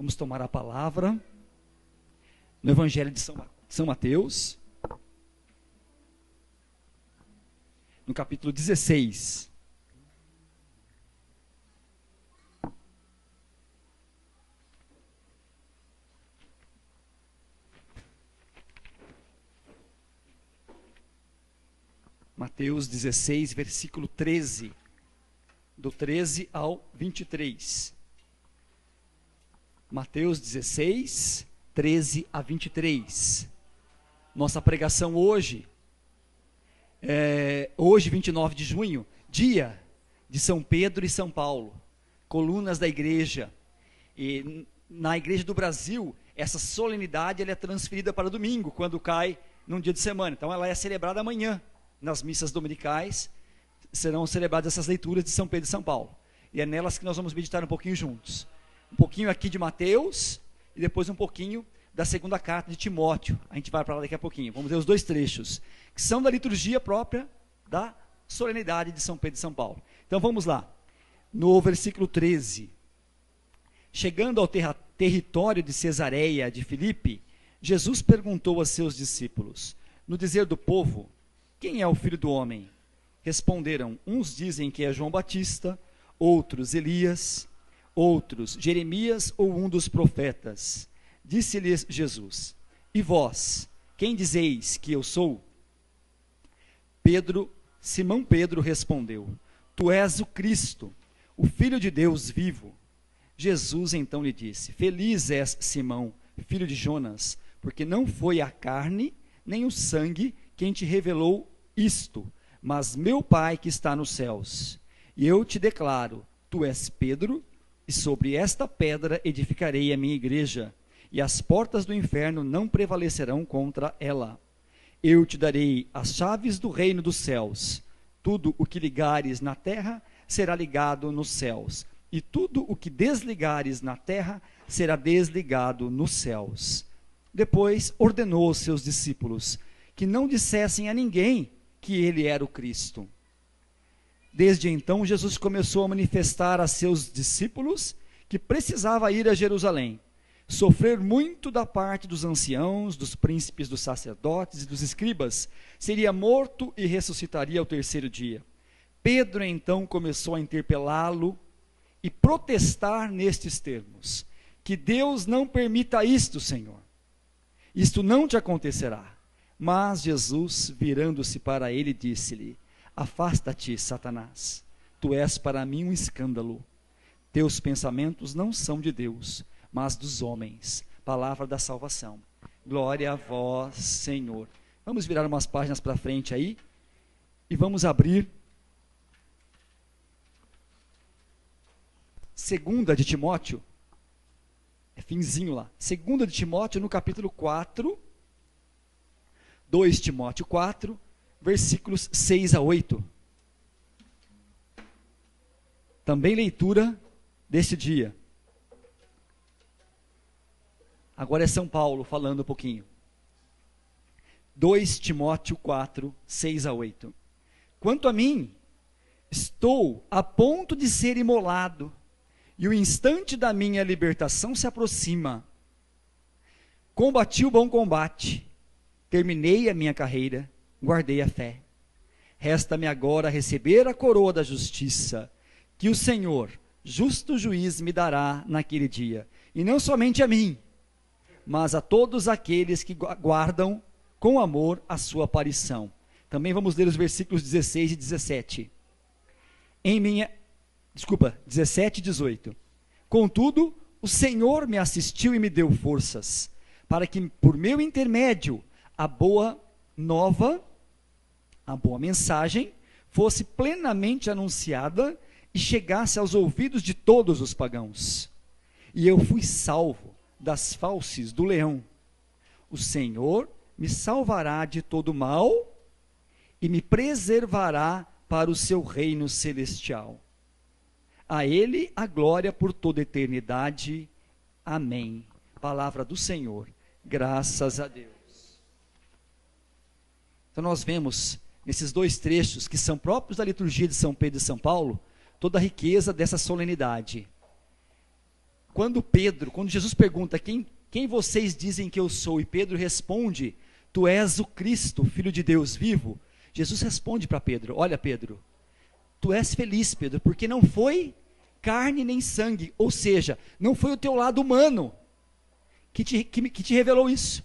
Vamos tomar a palavra no Evangelho de São Mateus, no capítulo 16. Mateus 16, versículo 13, do 13 ao 23. Mateus 16, 13 a 23. Nossa pregação hoje, 29 de junho, dia de São Pedro e São Paulo, colunas da igreja. E na igreja do Brasil, essa solenidade ela é transferida para domingo, quando cai num dia de semana. Então ela é celebrada amanhã, nas missas dominicais, serão celebradas essas leituras de São Pedro e São Paulo. E é nelas que nós vamos meditar um pouquinho juntos. Um pouquinho aqui de Mateus e depois um pouquinho da segunda carta de Timóteo. A gente vai para lá daqui a pouquinho. Vamos ver os dois trechos, que são da liturgia própria da solenidade de São Pedro e São Paulo. Então vamos lá. No versículo 13. Chegando ao território de Cesareia de Filipe, Jesus perguntou a seus discípulos: no dizer do povo, quem é o Filho do Homem? Responderam: uns dizem que é João Batista, outros Elias, outros Jeremias ou um dos profetas. Disse-lhes Jesus: e vós, quem dizeis que eu sou? Simão Pedro respondeu: tu és o Cristo, o Filho de Deus vivo. Jesus então lhe disse: feliz és, Simão, filho de Jonas, porque não foi a carne nem o sangue quem te revelou isto, mas meu Pai que está nos céus. E eu te declaro: tu és Pedro, e sobre esta pedra edificarei a minha igreja, e as portas do inferno não prevalecerão contra ela. Eu te darei as chaves do reino dos céus. Tudo o que ligares na terra será ligado nos céus, e tudo o que desligares na terra será desligado nos céus. Depois ordenou aos seus discípulos que não dissessem a ninguém que ele era o Cristo. Desde então, Jesus começou a manifestar a seus discípulos que precisava ir a Jerusalém, sofrer muito da parte dos anciãos, dos príncipes, dos sacerdotes e dos escribas, seria morto e ressuscitaria ao terceiro dia. Pedro então começou a interpelá-lo e protestar nestes termos: que Deus não permita isto, Senhor. Isto não te acontecerá. Mas Jesus, virando-se para ele, disse-lhe: afasta-te, Satanás, tu és para mim um escândalo. Teus pensamentos não são de Deus, mas dos homens. Palavra da salvação. Glória a vós, Senhor. Vamos virar umas páginas para frente aí e vamos abrir segunda de Timóteo. É finzinho lá. Segunda de Timóteo, no capítulo 4. 2 Timóteo 4, versículos 6 a 8. Também leitura deste dia. Agora é São Paulo falando um pouquinho. 2 Timóteo 4, 6 a 8. Quanto a mim, estou a ponto de ser imolado, e o instante da minha libertação se aproxima. Combati o bom combate, terminei a minha carreira, guardei a fé. Resta-me agora receber a coroa da justiça, que o Senhor, justo juiz, me dará naquele dia. E não somente a mim, mas a todos aqueles que guardam com amor a sua aparição. Também vamos ler os versículos 16 e 17. 17 e 18. Contudo, o Senhor me assistiu e me deu forças, para que por meu intermédio a boa nova, a boa mensagem, fosse plenamente anunciada e chegasse aos ouvidos de todos os pagãos. E eu fui salvo das fauces do leão. O Senhor me salvará de todo mal e me preservará para o seu reino celestial. A Ele a glória por toda a eternidade. Amém. Palavra do Senhor. Graças a Deus. Então nós vemos nesses dois trechos, que são próprios da liturgia de São Pedro e São Paulo, toda a riqueza dessa solenidade. quando Jesus pergunta quem vocês dizem que eu sou, e Pedro responde, tu és o Cristo, Filho de Deus vivo, Jesus responde para Pedro, olha Pedro, tu és feliz Pedro, porque não foi carne nem sangue, ou seja, não foi o teu lado humano que te revelou isso,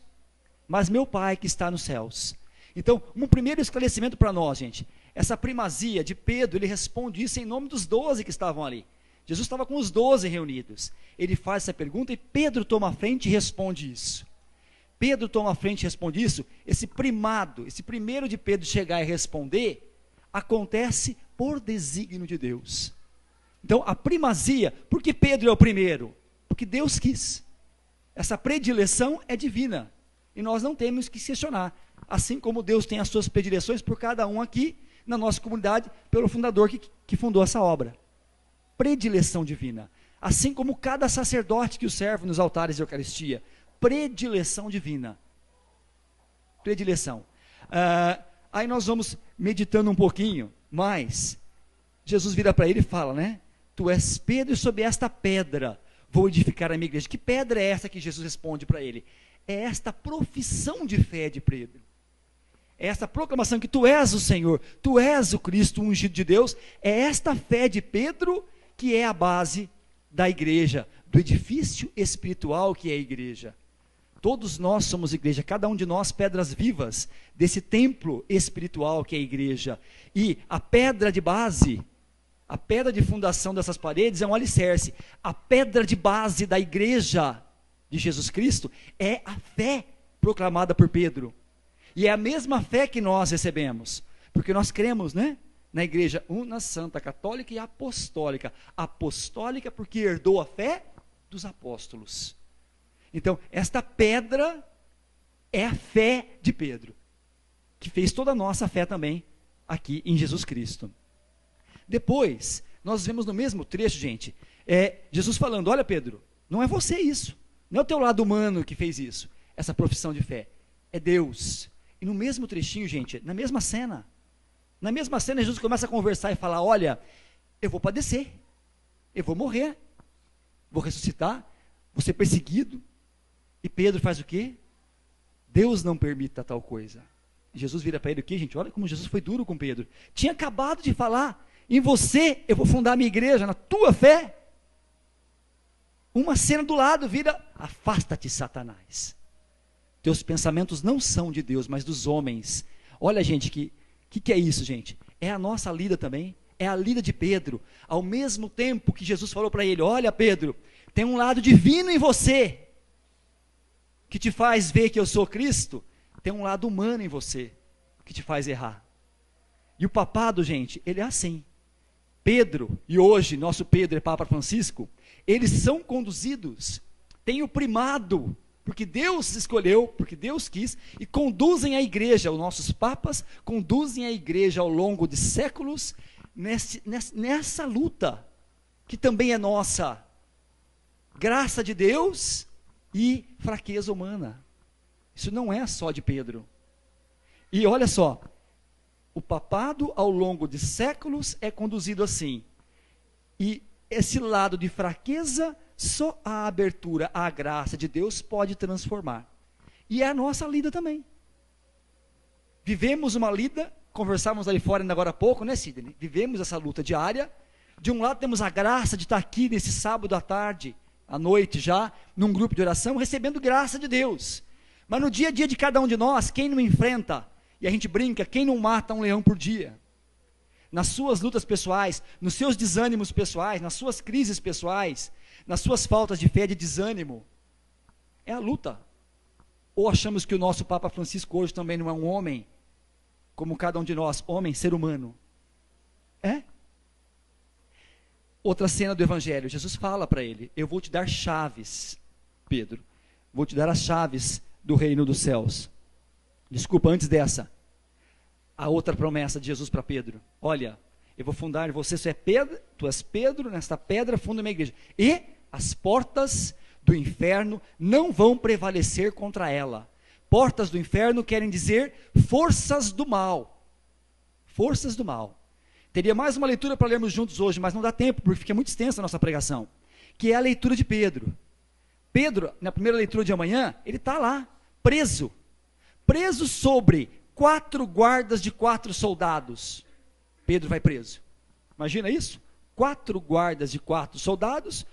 mas meu Pai que está nos céus. Então, um primeiro esclarecimento para nós, gente, essa primazia de Pedro, ele responde isso em nome dos 12 que estavam ali. Jesus estava com os 12 reunidos, ele faz essa pergunta e Pedro toma a frente e responde isso. Pedro toma a frente e responde isso, esse primado, esse primeiro de Pedro chegar e responder, acontece por desígnio de Deus. Então, a primazia, por que Pedro é o primeiro? Porque Deus quis. Essa predileção é divina, e nós não temos que questionar, assim como Deus tem as suas predileções por cada um aqui, na nossa comunidade, pelo fundador que fundou essa obra. Predileção divina, assim como cada sacerdote que o serve nos altares de Eucaristia, predileção divina, predileção. Aí nós vamos meditando um pouquinho, mas Jesus vira para ele e fala, né, tu és Pedro e sobre esta pedra vou edificar a minha igreja. Que pedra é essa que Jesus responde para ele? É esta profissão de fé de Pedro, é esta proclamação que tu és o Senhor, tu és o Cristo, o ungido de Deus, é esta fé de Pedro que é a base da igreja, do edifício espiritual que é a igreja. Todos nós somos igreja, cada um de nós pedras vivas desse templo espiritual que é a igreja, e a pedra de base, a pedra de fundação dessas paredes é um alicerce, a pedra de base da igreja de Jesus Cristo é a fé proclamada por Pedro, e é a mesma fé que nós recebemos, porque nós cremos, né, na igreja una, santa, católica e apostólica. Apostólica porque herdou a fé dos apóstolos. Então, esta pedra é a fé de Pedro, que fez toda a nossa fé também aqui em Jesus Cristo. Depois, nós vemos no mesmo trecho, gente, Jesus falando, olha Pedro, não é você isso, não é o teu lado humano que fez isso, essa profissão de fé, é Deus. E no mesmo trechinho, gente, na mesma cena, Jesus começa a conversar e falar, olha, eu vou padecer, eu vou morrer, vou ressuscitar, vou ser perseguido. E Pedro faz o quê? Deus não permita tal coisa. E Jesus vira para ele o quê, gente? Olha como Jesus foi duro com Pedro. Tinha acabado de falar, em você eu vou fundar a minha igreja, na tua fé. Uma cena do lado vira, afasta-te Satanás. Teus pensamentos não são de Deus, mas dos homens. Olha gente, que é isso gente? É a nossa lida também, é a lida de Pedro. Ao mesmo tempo que Jesus falou para ele, olha Pedro, tem um lado divino em você, que te faz ver que eu sou Cristo, tem um lado humano em você, que te faz errar. E o papado, gente, ele é assim. Pedro, e hoje nosso Pedro é Papa Francisco, eles são conduzidos, têm o primado, porque Deus escolheu, porque Deus quis, e conduzem a igreja, os nossos papas conduzem a igreja ao longo de séculos, nessa luta, que também é nossa, graça de Deus e fraqueza humana. Isso não é só de Pedro. E olha só, o papado ao longo de séculos é conduzido assim, e esse lado de fraqueza, só a abertura à graça de Deus pode transformar. E é a nossa lida também. Vivemos uma lida, conversávamos ali fora ainda agora há pouco, né Sidney? Vivemos essa luta diária. De um lado temos a graça de estar aqui nesse sábado à tarde, à noite já, num grupo de oração, recebendo graça de Deus. Mas no dia a dia de cada um de nós, quem não enfrenta, e a gente brinca, quem não mata um leão por dia? Nas suas lutas pessoais, nos seus desânimos pessoais, nas suas crises pessoais, nas suas faltas de fé, de desânimo, é a luta. Ou achamos que o nosso Papa Francisco hoje também não é um homem, como cada um de nós, homem, ser humano? É? Outra cena do Evangelho, Jesus fala para ele, eu vou te dar chaves, Pedro, vou te dar as chaves do reino dos céus. Desculpa, antes dessa, a outra promessa de Jesus para Pedro, olha, eu vou fundar, você é Pedro, tu és Pedro, nesta pedra funda a minha igreja, e as portas do inferno não vão prevalecer contra ela. Portas do inferno querem dizer forças do mal. Forças do mal. Teria mais uma leitura para lermos juntos hoje, mas não dá tempo, porque fica muito extensa a nossa pregação. que é a leitura de Pedro. Pedro, na primeira leitura de amanhã, ele está lá, preso sobre 4 guardas de 4 soldados. Pedro vai preso. Imagina isso? 4 guardas de 4 soldados.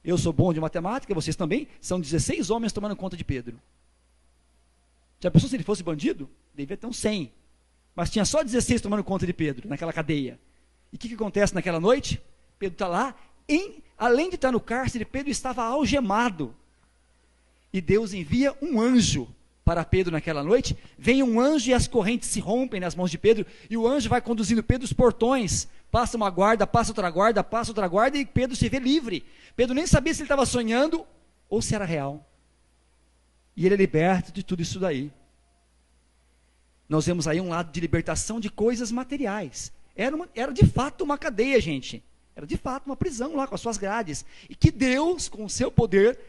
Eu sou bom de matemática, vocês também. São 16 homens tomando conta de Pedro. Já pensou se ele fosse bandido? Devia ter uns 100. Mas tinha só 16 tomando conta de Pedro, naquela cadeia. E o que acontece naquela noite? Pedro está lá, além de estar no cárcere, Pedro estava algemado. E Deus envia um anjo para Pedro naquela noite. Vem um anjo e as correntes se rompem nas mãos de Pedro. E o anjo vai conduzindo Pedro os portões. Passa uma guarda, passa outra guarda, e Pedro se vê livre. Pedro nem sabia se ele estava sonhando ou se era real. E ele é liberto de tudo isso daí. Nós vemos aí um lado de libertação de coisas materiais. Era de fato uma cadeia, gente. Era de fato uma prisão lá com as suas grades. E que Deus, com o seu poder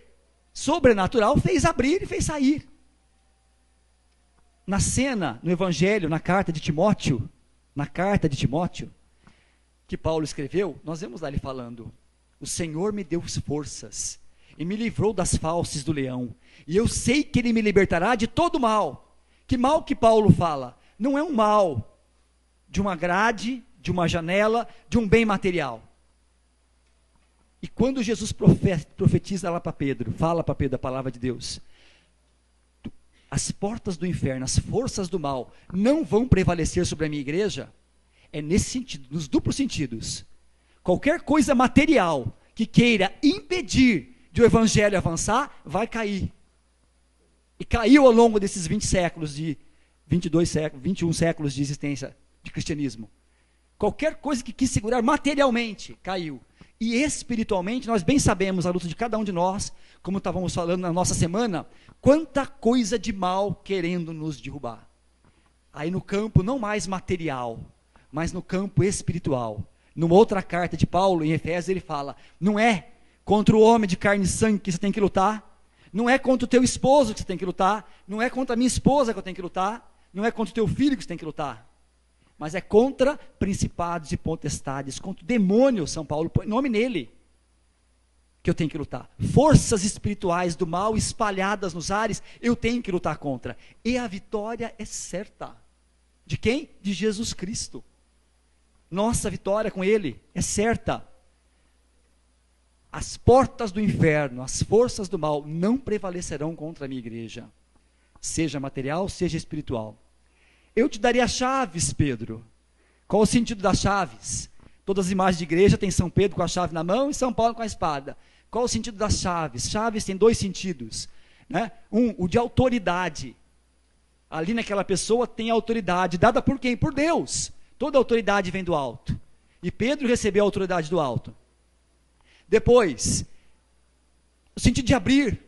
sobrenatural, fez abrir e fez sair. Na cena, no Evangelho, na carta de Timóteo, que Paulo escreveu, nós vemos lá ele falando: o Senhor me deu forças e me livrou das fauces do leão, e eu sei que ele me libertará de todo mal. Que mal que Paulo fala? Não é um mal de uma grade, de uma janela, de um bem material. E quando Jesus profetiza lá para Pedro, fala para Pedro a palavra de Deus: as portas do inferno, as forças do mal não vão prevalecer sobre a minha igreja, é nesse sentido, nos duplos sentidos. Qualquer coisa material que queira impedir de o evangelho avançar, vai cair. E caiu ao longo desses 20 séculos, 21 séculos de existência de cristianismo. Qualquer coisa que quis segurar materialmente, caiu. E espiritualmente, nós bem sabemos, a luta de cada um de nós, como estávamos falando na nossa semana, quanta coisa de mal querendo nos derrubar. Aí no campo não mais material, mas no campo espiritual. Numa outra carta de Paulo, em Efésios, ele fala: não é contra o homem de carne e sangue que você tem que lutar, não é contra o teu esposo que você tem que lutar, não é contra a minha esposa que eu tenho que lutar, não é contra o teu filho que você tem que lutar, mas é contra principados e potestades, contra o demônio. São Paulo põe nome nele, que eu tenho que lutar. Forças espirituais do mal espalhadas nos ares, eu tenho que lutar contra. E a vitória é certa. De quem? De Jesus Cristo. Nossa vitória com Ele é certa. As portas do inferno, as forças do mal não prevalecerão contra a minha igreja, seja material, seja espiritual. Eu te daria chaves, Pedro. Qual o sentido das chaves? Todas as imagens de igreja tem São Pedro com a chave na mão e São Paulo com a espada. Qual o sentido das chaves? Chaves tem 2 sentidos, né? O de autoridade. Ali naquela pessoa tem autoridade, dada por quem? Por Deus. Toda autoridade vem do alto. E Pedro recebeu a autoridade do alto. Depois, o sentido de abrir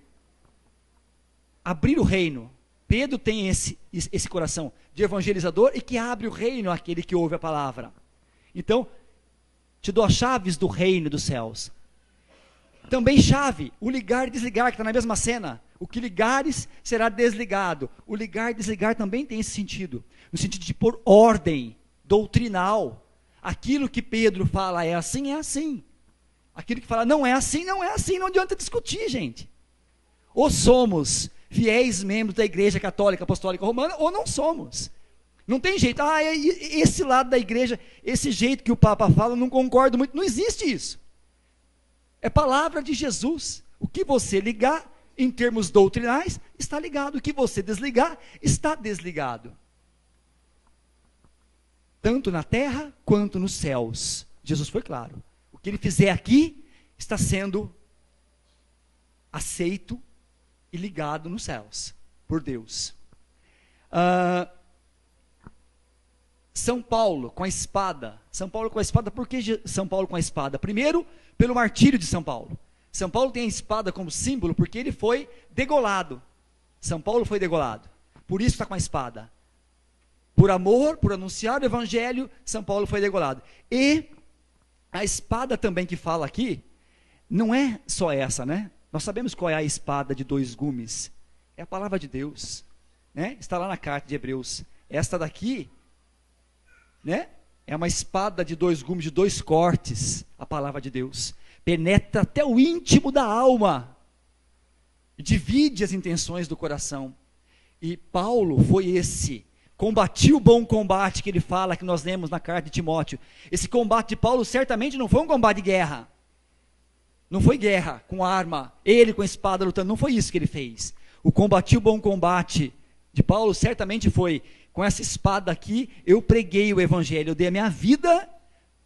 o reino. Pedro tem esse coração de evangelizador e que abre o reino àquele que ouve a palavra. Então, te dou as chaves do reino dos céus. Também chave, o ligar e desligar, que está na mesma cena. O que ligares será desligado. O ligar e desligar também tem esse sentido, no sentido de pôr ordem doutrinal. Aquilo que Pedro fala é assim, é assim. Aquilo que fala não é assim, não é assim. Não adianta discutir, gente. Ou somos fiéis membros da Igreja Católica Apostólica Romana, ou não somos. Não tem jeito. Esse lado da igreja, esse jeito que o Papa fala, eu não concordo muito. Não existe isso. É palavra de Jesus. O que você ligar, em termos doutrinais, está ligado. O que você desligar, está desligado. Tanto na terra, quanto nos céus. Jesus foi claro. O que ele fizer aqui, está sendo aceito e ligado nos céus, por Deus. São Paulo com a espada. São Paulo com a espada, por que São Paulo com a espada? Primeiro, pelo martírio de São Paulo. São Paulo tem a espada como símbolo porque ele foi degolado. São Paulo foi degolado, por isso está com a espada. Por amor, por anunciar o evangelho, São Paulo foi degolado. E a espada também que fala aqui, não é só essa, né? Nós sabemos qual é a espada de 2 gumes. É a palavra de Deus, né? Está lá na carta de Hebreus. Esta daqui, né? É uma espada de 2 gumes, de 2 cortes, a palavra de Deus. penetra até o íntimo da alma, divide as intenções do coração. E Paulo foi esse, combati o bom combate que ele fala, que nós lemos na carta de Timóteo. Esse combate de Paulo certamente não foi um combate de guerra, não foi guerra com arma, ele com a espada lutando, não foi isso que ele fez. O combati o bom combate de Paulo certamente foi, com essa espada aqui, eu preguei o evangelho, eu dei a minha vida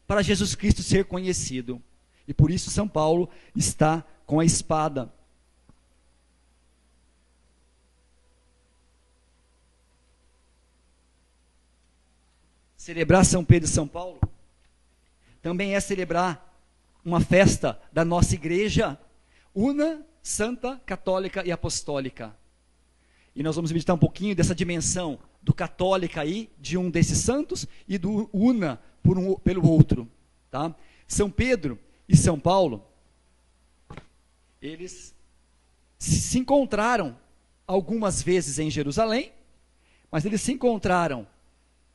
para Jesus Cristo ser conhecido. E por isso São Paulo está com a espada. Celebrar São Pedro e São Paulo também é celebrar uma festa da nossa igreja, una, santa, católica e apostólica. E nós vamos meditar um pouquinho dessa dimensão do católica aí, de um desses santos, e do una pelo outro. Tá? São Pedro e São Paulo, eles se encontraram algumas vezes em Jerusalém, mas eles se encontraram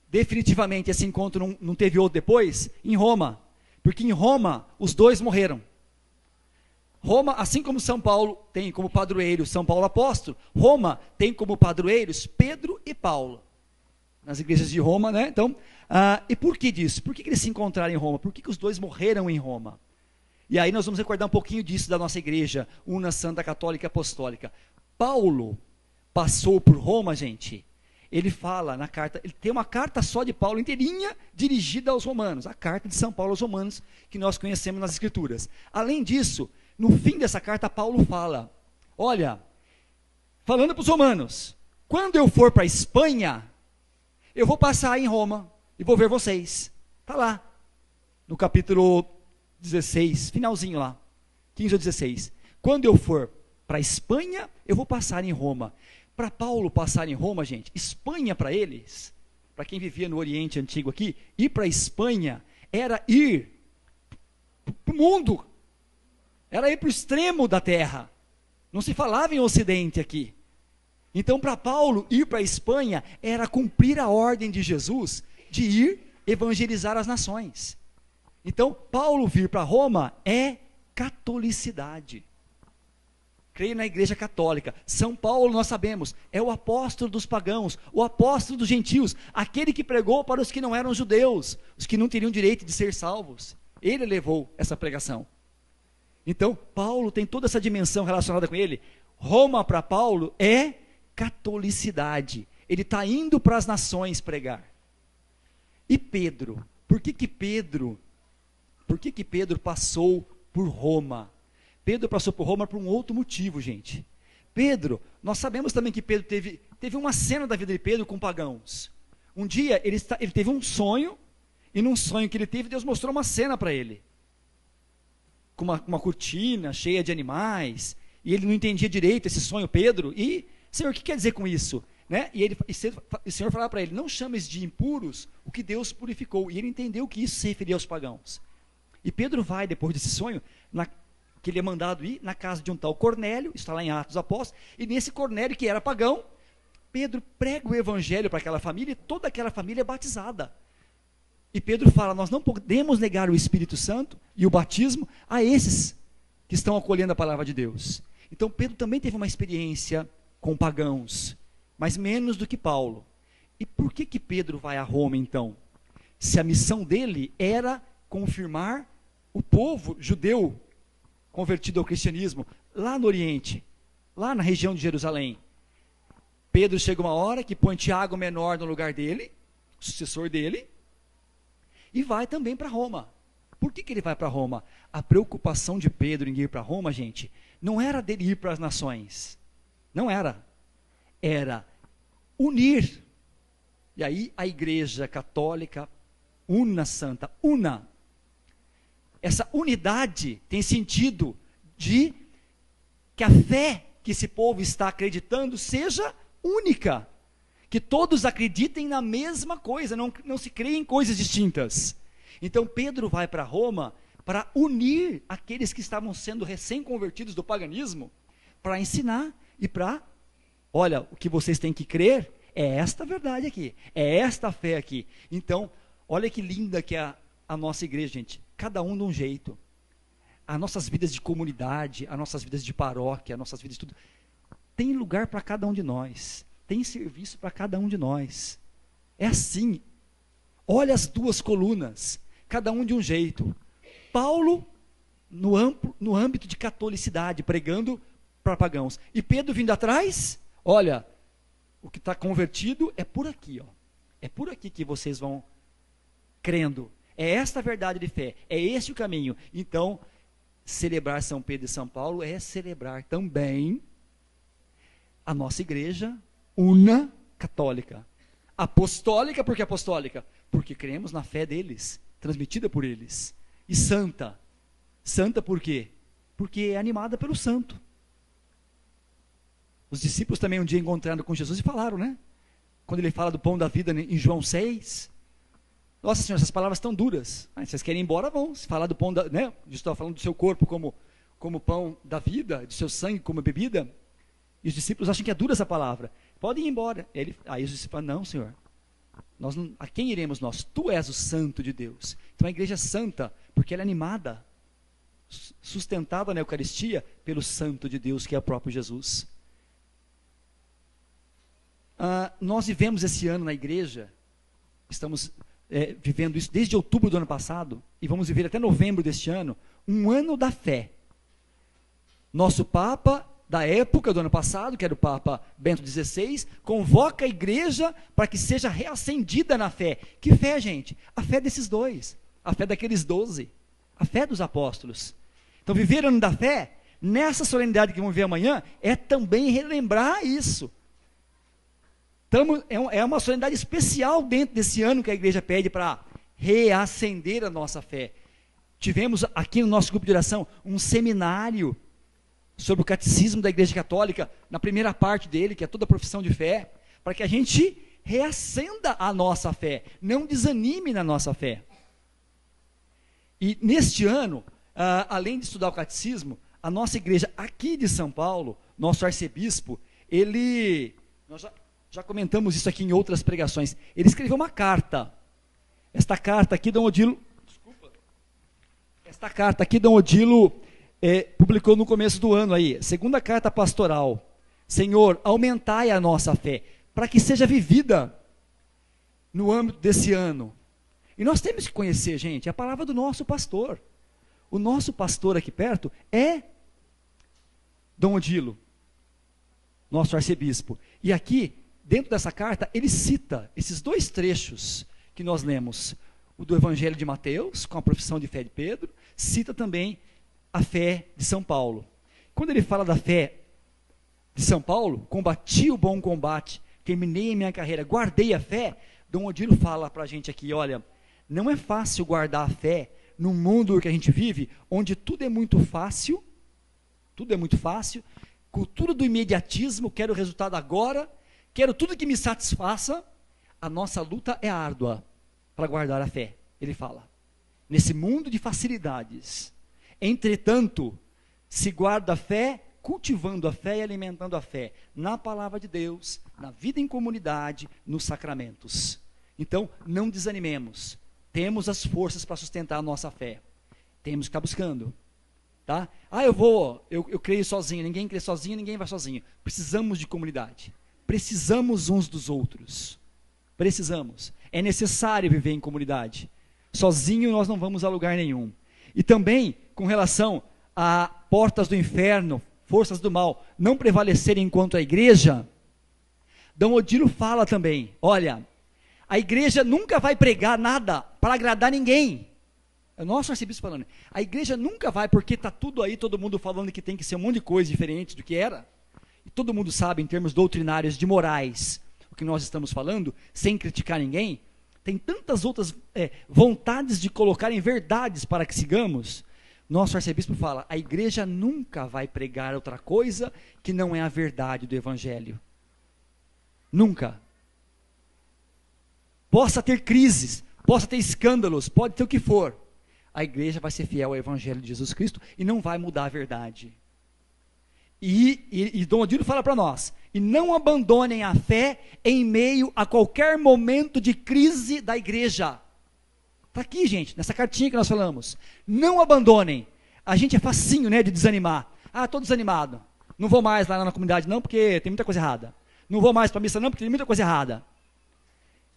definitivamente, esse encontro não teve outro depois, em Roma, porque em Roma os dois morreram. Roma, assim como São Paulo tem como padroeiro São Paulo apóstolo, Roma tem como padroeiros Pedro e Paulo, nas igrejas de Roma, né? Então, e por que disso? Por que eles se encontraram em Roma? Por que os dois morreram em Roma? E aí nós vamos recordar um pouquinho disso da nossa igreja, una, santa, católica e apostólica. Paulo passou por Roma, gente. Ele fala na carta, ele tem uma carta só de Paulo inteirinha, dirigida aos romanos, a carta de São Paulo aos romanos, que nós conhecemos nas escrituras. Além disso, no fim dessa carta, Paulo fala, olha, falando para os romanos, quando eu for para a Espanha, eu vou passar em Roma, e vou ver vocês. Está lá, no capítulo 16, finalzinho lá, 15 ou 16. Quando eu for para a Espanha, eu vou passar em Roma. Para Paulo passar em Roma, gente, Espanha para eles, para quem vivia no Oriente Antigo aqui, ir para a Espanha era ir para o mundo, era ir para o extremo da terra, não se falava em Ocidente aqui. Então para Paulo ir para a Espanha era cumprir a ordem de Jesus de ir evangelizar as nações. Então Paulo vir para Roma é catolicidade. Creio na igreja católica. São Paulo, nós sabemos, é o apóstolo dos pagãos, o apóstolo dos gentios, aquele que pregou para os que não eram judeus, os que não teriam direito de ser salvos. Ele levou essa pregação. Então, Paulo tem toda essa dimensão relacionada com ele. Roma para Paulo é catolicidade. Ele está indo para as nações pregar. E Pedro? Por que Pedro passou por Roma? Pedro passou por Roma por um outro motivo, gente. Pedro, nós sabemos também que Pedro teve uma cena da vida de Pedro com pagãos. Um dia ele teve um sonho, e num sonho que ele teve, Deus mostrou uma cena para ele. Com uma cortina cheia de animais, e ele não entendia direito esse sonho, Pedro, e, Senhor, o que quer dizer com isso? Né? E o Senhor falava para ele, não chames de impuros o que Deus purificou, e ele entendeu que isso se referia aos pagãos. E Pedro vai, depois desse sonho, que ele é mandado ir na casa de um tal Cornélio, está lá em Atos dos Apóstolos, e nesse Cornélio, que era pagão, Pedro prega o evangelho para aquela família, e toda aquela família é batizada. E Pedro fala, nós não podemos negar o Espírito Santo e o batismo a esses que estão acolhendo a palavra de Deus. Então Pedro também teve uma experiência com pagãos, mas menos do que Paulo. E por que Pedro vai a Roma então? Se a missão dele era confirmar o povo judeu convertido ao cristianismo, lá no Oriente, lá na região de Jerusalém. Pedro chega uma hora que põe Tiago menor no lugar dele, o sucessor dele, e vai também para Roma. Por que ele vai para Roma? A preocupação de Pedro em ir para Roma, gente, não era dele ir para as nações, não era, era unir, e aí a igreja católica, una santa, una. Essa unidade tem sentido de que a fé que esse povo está acreditando seja única, que todos acreditem na mesma coisa, não se creem em coisas distintas. Então Pedro vai para Roma para unir aqueles que estavam sendo recém-convertidos do paganismo, para ensinar e para, olha, o que vocês têm que crer é esta verdade aqui, é esta fé aqui. Então, olha que linda que é a nossa igreja, gente. Cada um de um jeito. as nossas vidas de comunidade, as nossas vidas de paróquia, as nossas vidas de tudo, tem lugar para cada um de nós, tem serviço para cada um de nós. É assim. Olha as duas colunas, cada um de um jeito. Paulo, no âmbito de catolicidade, pregando para pagãos. E Pedro vindo atrás, olha, o que está convertido é por aqui, ó. É por aqui que vocês vão crendo. É esta a verdade de fé, é esse o caminho. Então, celebrar São Pedro e São Paulo é celebrar também a nossa igreja una católica. Apostólica, por que apostólica? Porque cremos na fé deles, transmitida por eles. E santa. Santa por quê? Porque é animada pelo santo. Os discípulos também um dia encontraram com Jesus e falaram, né? Quando ele fala do pão da vida em João 6. Nossa Senhora, essas palavras estão duras. Vocês querem ir embora, vão. Se falar do pão da... Né? Jesus estava falando do seu corpo como pão da vida, do seu sangue como bebida. E os discípulos acham que é dura essa palavra. Podem ir embora. Aí os discípulos falam, não, Senhor. A quem iremos nós? Tu és o santo de Deus. Então a igreja é santa, porque ela é animada, sustentada na Eucaristia pelo santo de Deus, que é o próprio Jesus. Nós vivemos esse ano na igreja, estamos vivendo isso desde outubro do ano passado, e vamos viver até novembro deste ano, um ano da fé. Nosso Papa da época do ano passado, que era o Papa Bento XVI, convoca a igreja para que seja reacendida na fé. Que fé, gente? A fé desses dois, a fé daqueles 12, a fé dos apóstolos. Então viver o ano da fé, nessa solenidade que vamos ver amanhã, é também relembrar isso. É uma solenidade especial dentro desse ano que a igreja pede para reacender a nossa fé. Tivemos aqui no nosso grupo de oração um seminário sobre o catecismo da Igreja Católica, na primeira parte dele, que é toda a profissão de fé, para que a gente reacenda a nossa fé, não desanime na nossa fé. E neste ano, além de estudar o catecismo, a nossa igreja aqui de São Paulo, nosso arcebispo, nós já comentamos isso aqui em outras pregações, ele escreveu uma carta. Esta carta aqui, Dom Odilo publicou no começo do ano aí, segunda carta pastoral. Senhor, aumentai a nossa fé, para que seja vivida no âmbito desse ano. E nós temos que conhecer, gente, a palavra do nosso pastor. O nosso pastor aqui perto é Dom Odilo, nosso arcebispo. E aqui, dentro dessa carta, ele cita esses dois trechos que nós lemos. O do Evangelho de Mateus, com a profissão de fé de Pedro, cita também a fé de São Paulo. Quando ele fala da fé de São Paulo, combati o bom combate, terminei a minha carreira, guardei a fé, Dom Odilo fala para a gente aqui, olha, não é fácil guardar a fé no mundo que a gente vive, onde tudo é muito fácil, cultura do imediatismo, quero o resultado agora, quero tudo que me satisfaça. A nossa luta é árdua para guardar a fé, ele fala, nesse mundo de facilidades. Entretanto, se guarda a fé, cultivando a fé e alimentando a fé, na palavra de Deus, na vida em comunidade, nos sacramentos. Então, não desanimemos, temos as forças para sustentar a nossa fé, temos que estar buscando, tá? Eu creio sozinho, ninguém crê sozinho, ninguém vai sozinho. Precisamos de comunidade, precisamos uns dos outros, precisamos, é necessário viver em comunidade, sozinho nós não vamos a lugar nenhum. E também, com relação a portas do inferno, forças do mal, não prevalecerem contra a igreja, Dom Odilo fala também, olha, a igreja nunca vai pregar nada para agradar ninguém. É o nosso arcebispo falando, a igreja nunca vai, porque está tudo aí, todo mundo falando que tem que ser um monte de coisa diferente do que era, e todo mundo sabe, em termos doutrinários, de morais, o que nós estamos falando, sem criticar ninguém. Tem tantas outras vontades de colocarem verdades para que sigamos. Nosso arcebispo fala, a igreja nunca vai pregar outra coisa que não é a verdade do evangelho. Nunca. Possa ter crises, possa ter escândalos, pode ter o que for. A igreja vai ser fiel ao evangelho de Jesus Cristo e não vai mudar a verdade. E Dom Odilo fala para nós, e não abandonem a fé em meio a qualquer momento de crise da igreja. Está aqui, gente, nessa cartinha que nós falamos. Não abandonem. a gente é facinho, né, de desanimar. Ah, estou desanimado. Não vou mais lá na comunidade não, porque tem muita coisa errada. Não vou mais para a missa não, porque tem muita coisa errada.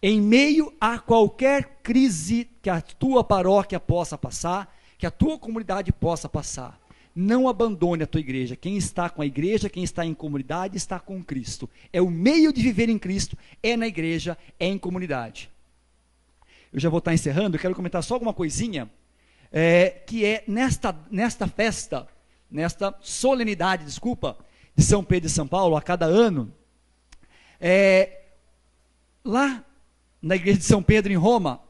Em meio a qualquer crise que a tua paróquia possa passar, que a tua comunidade possa passar, não abandone a tua igreja. Quem está com a igreja, quem está em comunidade, está com Cristo. É o meio de viver em Cristo, é na igreja, é em comunidade. Eu já vou estar encerrando, eu quero comentar só alguma coisinha, que é nesta festa, nesta solenidade, de São Pedro e São Paulo, a cada ano, lá na igreja de São Pedro em Roma,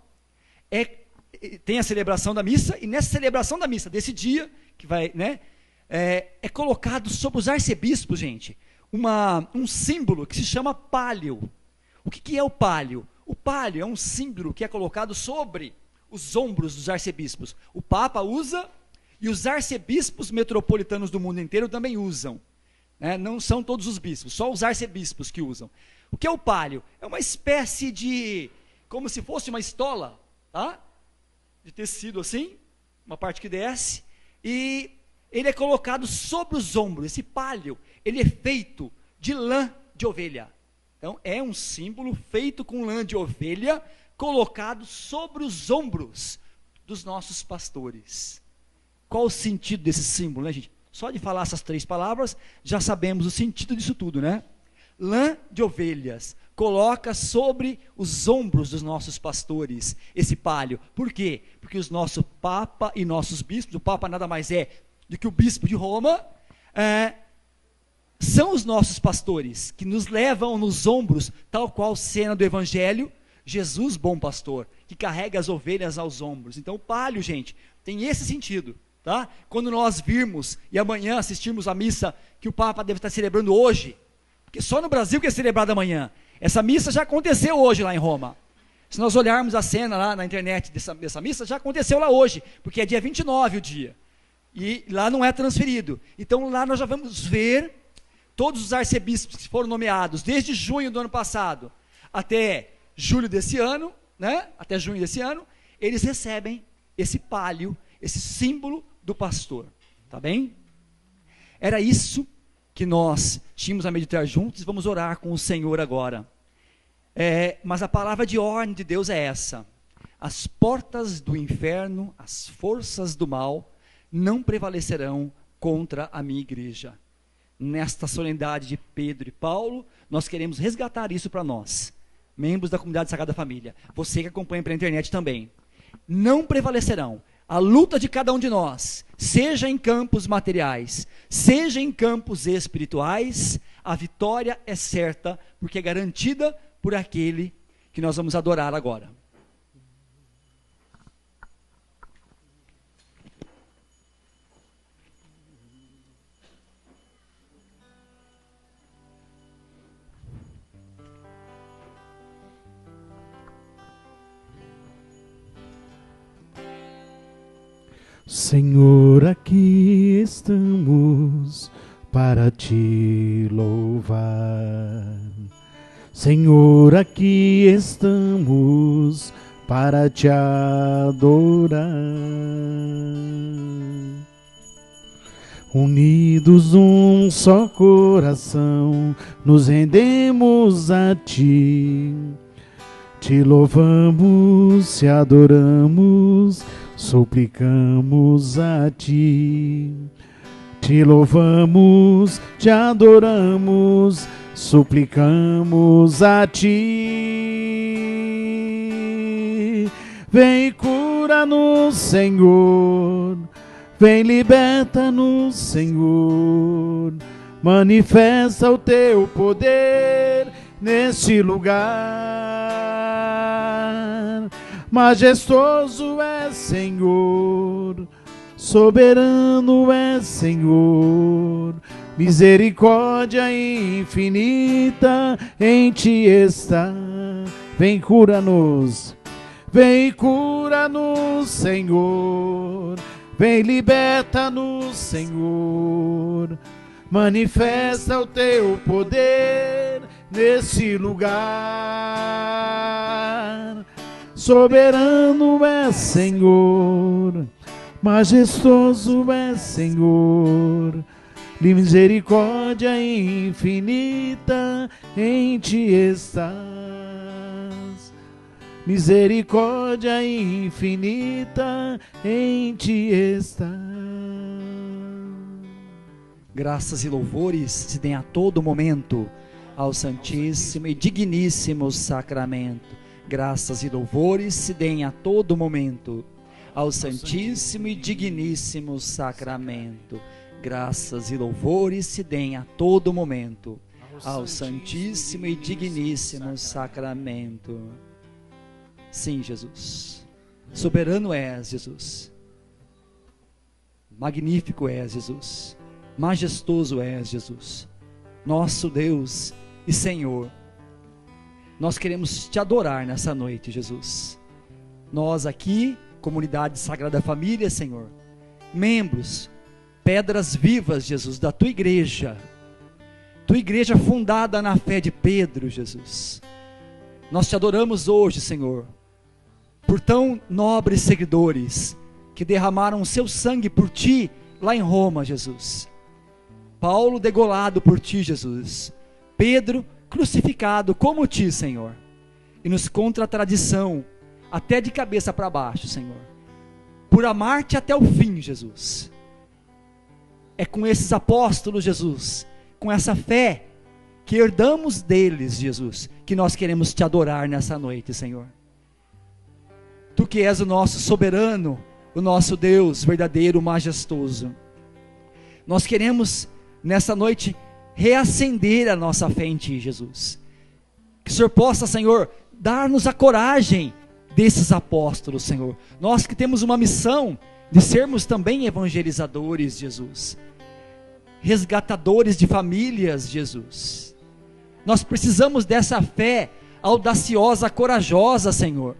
tem a celebração da missa, e nessa celebração da missa, desse dia, que vai, né, é colocado sobre os arcebispos, gente, um símbolo que se chama pálio. O que é o pálio? O pálio é um símbolo que é colocado sobre os ombros dos arcebispos. O Papa usa e os arcebispos metropolitanos do mundo inteiro também usam. Não são todos os bispos, só os arcebispos que usam. O que é o pálio? É uma espécie de, como se fosse uma estola, tá? De tecido assim, uma parte que desce, e ele é colocado sobre os ombros. Esse pálio, ele é feito de lã de ovelha. Então, é um símbolo feito com lã de ovelha, colocado sobre os ombros dos nossos pastores. Qual o sentido desse símbolo, né, gente? Só de falar essas 3 palavras, já sabemos o sentido disso tudo, né? Lã de ovelhas, coloca sobre os ombros dos nossos pastores esse pálio. Por quê? Porque os nossos Papa e nossos bispos, o Papa nada mais é do que o bispo de Roma, são os nossos pastores, que nos levam nos ombros, tal qual cena do Evangelho, Jesus, bom pastor, que carrega as ovelhas aos ombros. Então o pálio, gente, tem esse sentido, tá? Quando nós virmos, e amanhã assistirmos a missa, que o Papa deve estar celebrando hoje, porque só no Brasil que é celebrado amanhã, essa missa já aconteceu hoje lá em Roma. Se nós olharmos a cena lá na internet dessa missa, já aconteceu lá hoje, porque é dia 29 o dia, e lá não é transferido. Então lá nós já vamos ver todos os arcebispos que foram nomeados desde junho do ano passado até julho desse ano, né? Até junho desse ano, eles recebem esse pálio, esse símbolo do pastor, tá bem? Era isso que nós tínhamos a meditar juntos, vamos orar com o Senhor agora. Mas a palavra de ordem de Deus é essa: as portas do inferno, as forças do mal, não prevalecerão contra a minha igreja. Nesta solenidade de Pedro e Paulo, nós queremos resgatar isso para nós, membros da comunidade Sagrada Família, você que acompanha pela internet também. Não prevalecerão. A luta de cada um de nós, seja em campos materiais, seja em campos espirituais, a vitória é certa, porque é garantida por aquele que nós vamos adorar agora. Senhor, aqui estamos para te louvar. Senhor, aqui estamos para te adorar. Unidos um só coração, nos rendemos a ti. Te louvamos, te adoramos, suplicamos a ti. Te louvamos, te adoramos, suplicamos a ti. Vem, cura-nos, Senhor. Vem, liberta-nos, Senhor. Manifesta o teu poder neste lugar. Majestoso é, Senhor, soberano é, Senhor, misericórdia infinita em ti está. Vem, cura-nos, Senhor, vem, liberta-nos, Senhor, manifesta o teu poder nesse lugar. Soberano é, Senhor, Majestoso é, Senhor, de misericórdia infinita em ti estás. Misericórdia infinita em ti estás. Graças e louvores se deem a todo momento ao Santíssimo e Digníssimo Sacramento. Graças e louvores se deem a todo momento ao Santíssimo e Digníssimo Sacramento. Graças e louvores se deem a todo momento ao Santíssimo e Digníssimo Sacramento. Sim, Jesus. Soberano és, Jesus. Magnífico és, Jesus. Majestoso és, Jesus. Nosso Deus e Senhor. Nós queremos te adorar nessa noite, Jesus. Nós aqui, comunidade Sagrada Família, Senhor, membros, pedras vivas, Jesus, da tua igreja fundada na fé de Pedro, Jesus. Nós te adoramos hoje, Senhor, por tão nobres seguidores que derramaram o seu sangue por ti lá em Roma, Jesus. Paulo degolado por ti, Jesus. Pedro crucificado como ti, Senhor. E nos contra a tradição, até de cabeça para baixo, Senhor. Por amar-te até o fim, Jesus. É com esses apóstolos, Jesus, com essa fé que herdamos deles, Jesus, que nós queremos te adorar nessa noite, Senhor. Tu que és o nosso soberano, o nosso Deus verdadeiro, majestoso. Nós queremos nessa noite reacender a nossa fé em ti, Jesus. Que o Senhor possa, Senhor, dar-nos a coragem desses apóstolos, Senhor. Nós que temos uma missão de sermos também evangelizadores, Jesus. Resgatadores de famílias, Jesus. Nós precisamos dessa fé audaciosa, corajosa, Senhor.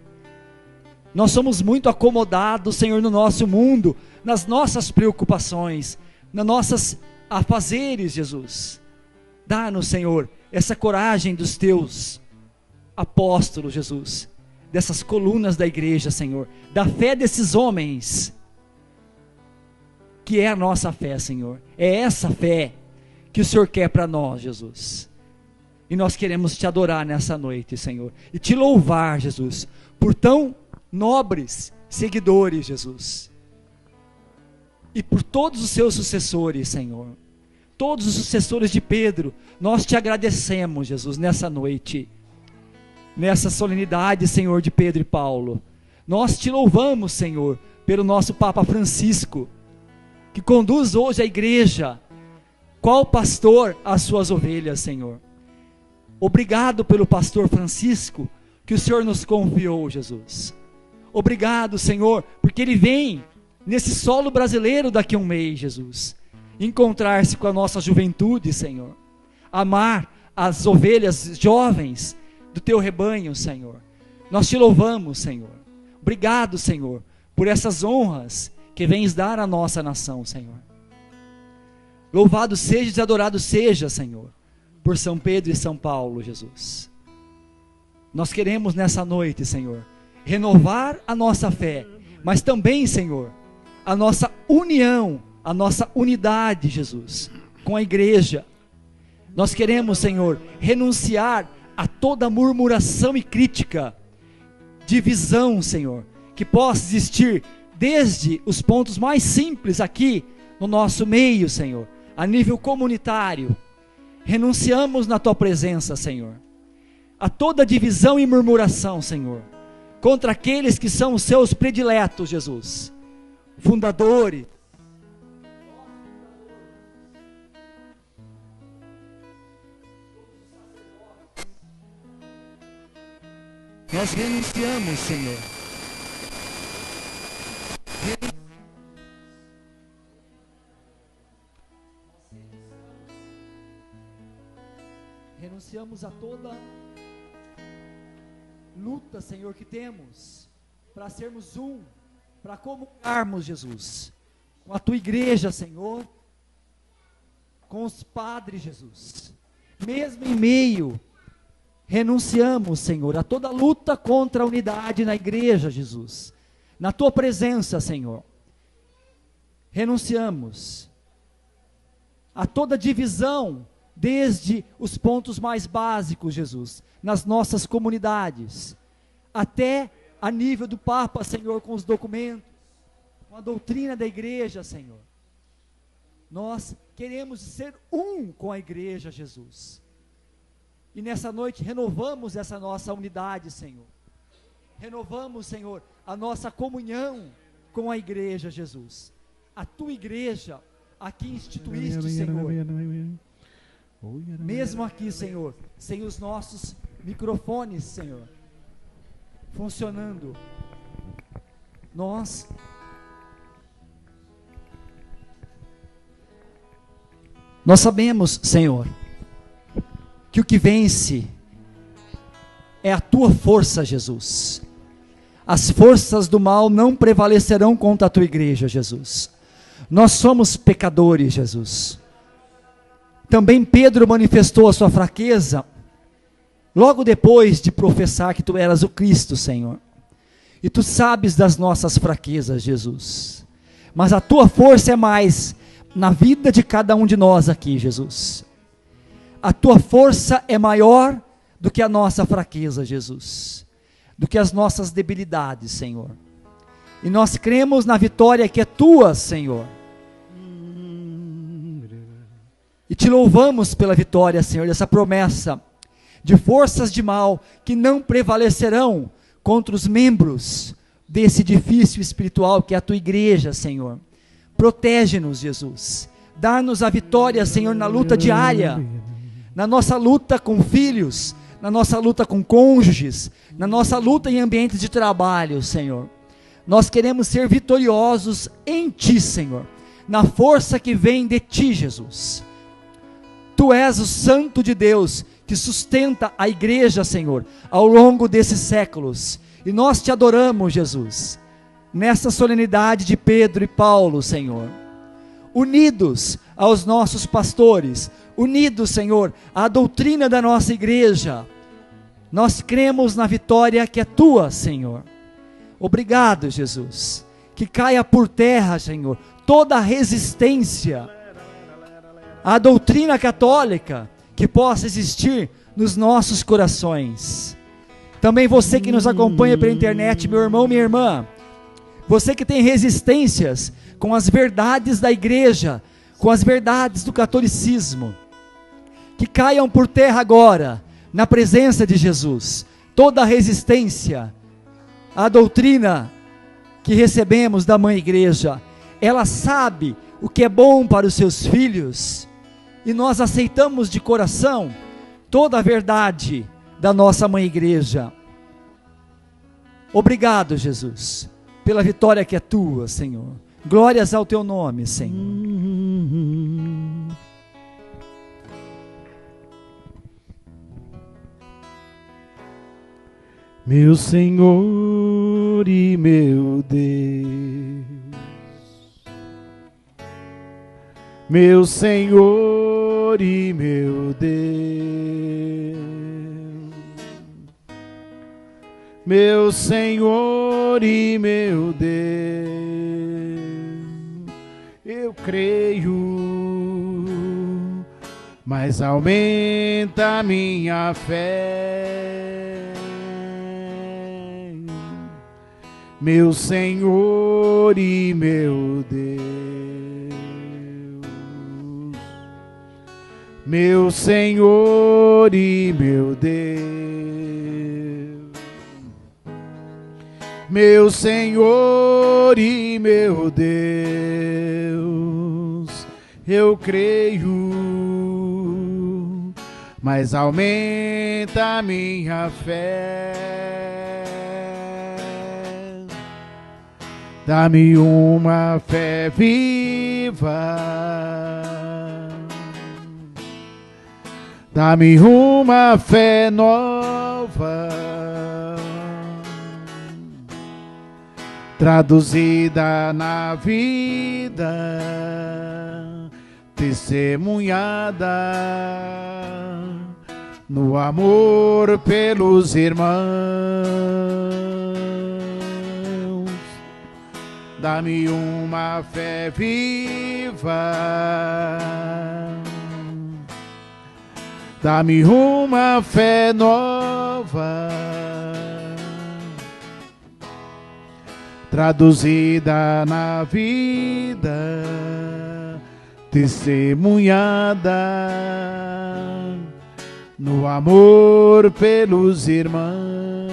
Nós somos muito acomodados, Senhor, no nosso mundo, nas nossas preocupações, nas nossas afazeres, Jesus. Dá-nos, Senhor, essa coragem dos teus apóstolos, Jesus, dessas colunas da igreja, Senhor, da fé desses homens, que é a nossa fé, Senhor. É essa fé que o Senhor quer para nós, Jesus. E nós queremos te adorar nessa noite, Senhor, e te louvar, Jesus, por tão nobres seguidores, Jesus, e por todos os seus sucessores, Senhor, todos os sucessores de Pedro. Nós te agradecemos, Jesus, nessa noite, nessa solenidade, Senhor, de Pedro e Paulo. Nós te louvamos, Senhor, pelo nosso Papa Francisco, que conduz hoje a igreja, qual pastor as suas ovelhas, Senhor. Obrigado pelo pastor Francisco, que o Senhor nos confiou, Jesus. Obrigado, Senhor, porque ele vem nesse solo brasileiro daqui a um mês, Jesus, encontrar-se com a nossa juventude, Senhor, amar as ovelhas jovens do teu rebanho, Senhor. Nós te louvamos, Senhor. Obrigado, Senhor, por essas honras que vens dar à nossa nação, Senhor. Louvado seja e adorado seja, Senhor, por São Pedro e São Paulo, Jesus. Nós queremos nessa noite, Senhor, renovar a nossa fé, mas também, Senhor, a nossa união, a nossa unidade, Jesus, com a igreja. Nós queremos, Senhor, renunciar a toda murmuração e crítica, divisão, Senhor, que possa existir desde os pontos mais simples aqui no nosso meio, Senhor, a nível comunitário. Renunciamos na tua presença, Senhor, a toda divisão e murmuração, Senhor, contra aqueles que são os seus prediletos, Jesus, fundadores. Nós renunciamos, Senhor. Renunciamos a toda luta, Senhor, que temos para sermos um, para comungarmos, Jesus, com a tua igreja, Senhor, com os padres, Jesus, mesmo em meio, renunciamos, Senhor, a toda luta contra a unidade na igreja, Jesus, na tua presença, Senhor, renunciamos a toda divisão, desde os pontos mais básicos, Jesus, nas nossas comunidades, até a nível do Papa, Senhor, com os documentos, com a doutrina da igreja, Senhor. Nós queremos ser um com a igreja, Jesus. E nessa noite renovamos essa nossa unidade, Senhor. Renovamos, Senhor, a nossa comunhão com a igreja, Jesus. A tua igreja, aqui instituíste, Senhor. Mesmo aqui, Senhor, sem os nossos microfones, Senhor, funcionando, nós sabemos, Senhor, que o que vence é a tua força, Jesus. As forças do mal não prevalecerão contra a tua igreja, Jesus. Nós somos pecadores, Jesus. Também Pedro manifestou a sua fraqueza, logo depois de professar que tu eras o Cristo, Senhor. E tu sabes das nossas fraquezas, Jesus. Mas a tua força é mais na vida de cada um de nós aqui, Jesus. A tua força é maior do que a nossa fraqueza, Jesus. Do que as nossas debilidades, Senhor. E nós cremos na vitória que é tua, Senhor. E te louvamos pela vitória, Senhor, dessa promessa de forças de mal que não prevalecerão contra os membros desse edifício espiritual que é a tua igreja, Senhor. Protege-nos, Jesus. Dá-nos a vitória, Senhor, na luta diária, na nossa luta com filhos, na nossa luta com cônjuges, na nossa luta em ambientes de trabalho, Senhor. Nós queremos ser vitoriosos em ti, Senhor, na força que vem de ti, Jesus. Tu és o Santo de Deus, que sustenta a igreja, Senhor, ao longo desses séculos, e nós te adoramos, Jesus, nessa solenidade de Pedro e Paulo, Senhor, unidos aos nossos pastores, unidos, Senhor, à doutrina da nossa igreja. Nós cremos na vitória que é tua, Senhor. Obrigado, Jesus, que caia por terra, Senhor, toda a resistência à doutrina católica que possa existir nos nossos corações. Também você que nos acompanha pela internet, meu irmão, minha irmã, você que tem resistências com as verdades da igreja, com as verdades do catolicismo, que caiam por terra agora, na presença de Jesus, toda a resistência à doutrina que recebemos da mãe igreja. Ela sabe o que é bom para os seus filhos, e nós aceitamos de coração toda a verdade da nossa mãe igreja. Obrigado, Jesus, pela vitória que é tua, Senhor. Glórias ao teu nome, Senhor. Meu Senhor e meu Deus, meu Senhor e meu Deus, meu Senhor e meu Deus, eu creio, mas aumenta a minha fé. Meu Senhor e meu Deus, meu Senhor e meu Deus, meu Senhor e meu Deus, eu creio, mas aumenta a minha fé. Dá-me uma fé viva, dá-me uma fé nova, traduzida na vida, testemunhada no amor pelos irmãos. dá-me uma fé viva, dá-me uma fé nova, traduzida na vida, testemunhada no amor pelos irmãos.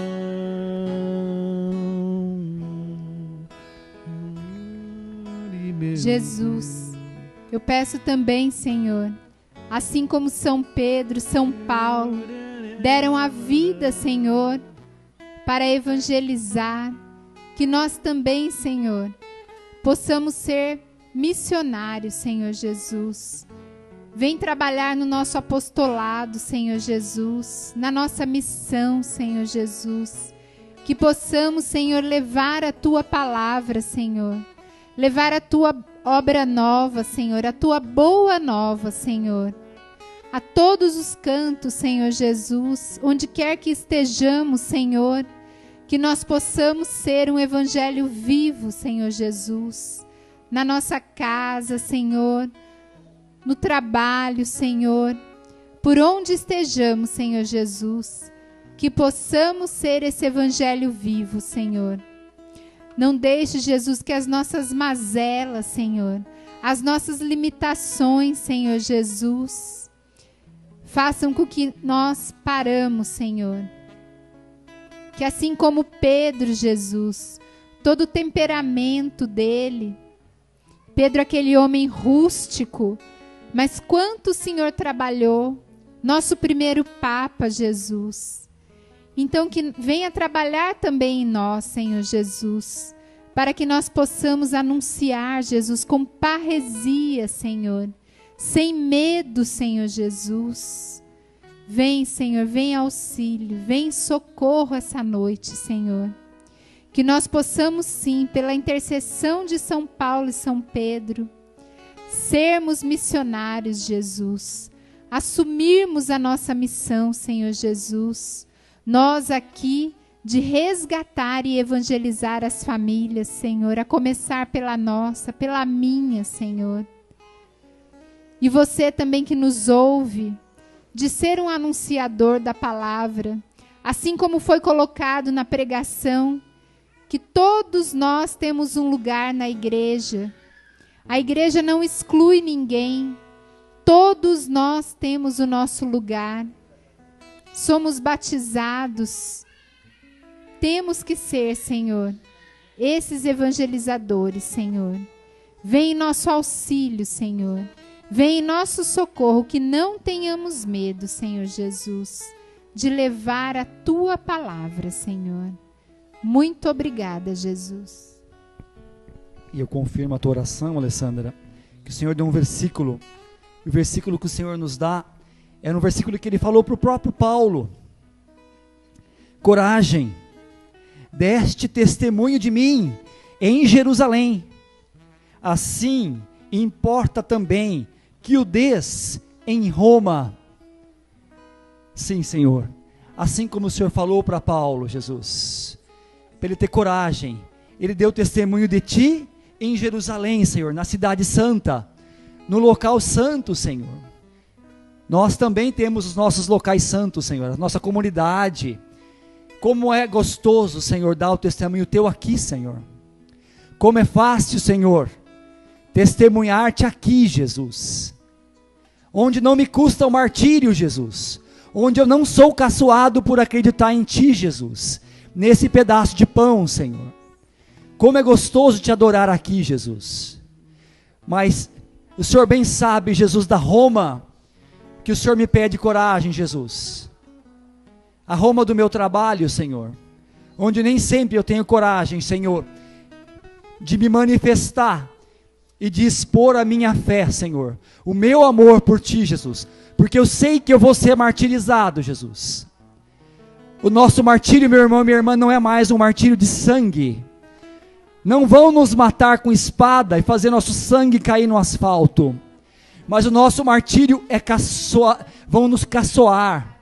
Jesus, eu peço também, Senhor, assim como São Pedro, São Paulo, deram a vida, Senhor, para evangelizar, que nós também, Senhor, possamos ser missionários, Senhor Jesus. Vem trabalhar no nosso apostolado, Senhor Jesus, na nossa missão, Senhor Jesus. Que possamos, Senhor, levar a Tua palavra, Senhor. Levar a Tua obra nova, Senhor, a Tua boa nova, Senhor. A todos os cantos, Senhor Jesus, onde quer que estejamos, Senhor, que nós possamos ser um evangelho vivo, Senhor Jesus. Na nossa casa, Senhor, no trabalho, Senhor, por onde estejamos, Senhor Jesus, que possamos ser esse evangelho vivo, Senhor. Não deixe, Jesus, que as nossas mazelas, Senhor, as nossas limitações, Senhor Jesus, façam com que nós paramos, Senhor. Que assim como Pedro, Jesus, todo o temperamento dele, Pedro, aquele homem rústico, mas quanto o Senhor trabalhou, nosso primeiro Papa, Jesus. Então que venha trabalhar também em nós, Senhor Jesus, para que nós possamos anunciar, Jesus, com parresia, Senhor, sem medo, Senhor Jesus. Vem, Senhor, vem auxílio, vem socorro essa noite, Senhor. Que nós possamos sim, pela intercessão de São Paulo e São Pedro, sermos missionários, Jesus, assumirmos a nossa missão, Senhor Jesus, nós aqui de resgatar e evangelizar as famílias, Senhor, a começar pela nossa, pela minha, Senhor. E você também que nos ouve, de ser um anunciador da palavra, assim como foi colocado na pregação, que todos nós temos um lugar na igreja. A igreja não exclui ninguém. Todos nós temos o nosso lugar. Somos batizados. Temos que ser, Senhor, esses evangelizadores, Senhor. Vem em nosso auxílio, Senhor. Vem em nosso socorro, que não tenhamos medo, Senhor Jesus, de levar a Tua palavra, Senhor. Muito obrigada, Jesus. E eu confirmo a tua oração, Alessandra, que o Senhor deu um versículo. E o versículo que o Senhor nos dá é no versículo que Ele falou para o próprio Paulo. Coragem, deste testemunho de mim em Jerusalém. Assim importa também que o des em Roma. Sim, Senhor. Assim como o Senhor falou para Paulo, Jesus, para ele ter coragem, ele deu testemunho de ti em Jerusalém, Senhor, na cidade santa, no local santo, Senhor. Nós também temos os nossos locais santos, Senhor, a nossa comunidade. Como é gostoso, Senhor, dar o testemunho teu aqui, Senhor. Como é fácil, Senhor, testemunhar-te aqui, Jesus. Onde não me custa o martírio, Jesus. Onde eu não sou caçoado por acreditar em ti, Jesus. Nesse pedaço de pão, Senhor. Como é gostoso te adorar aqui, Jesus. Mas o Senhor bem sabe, Jesus, da Roma, que o Senhor me pede coragem, Jesus. A Roma do meu trabalho, Senhor. Onde nem sempre eu tenho coragem, Senhor, de me manifestar e de expor a minha fé, Senhor. O meu amor por ti, Jesus. Porque eu sei que eu vou ser martirizado, Jesus. O nosso martírio, meu irmão e minha irmã, não é mais um martírio de sangue. Não vão nos matar com espada e fazer nosso sangue cair no asfalto. Mas o nosso martírio é vão nos caçoar.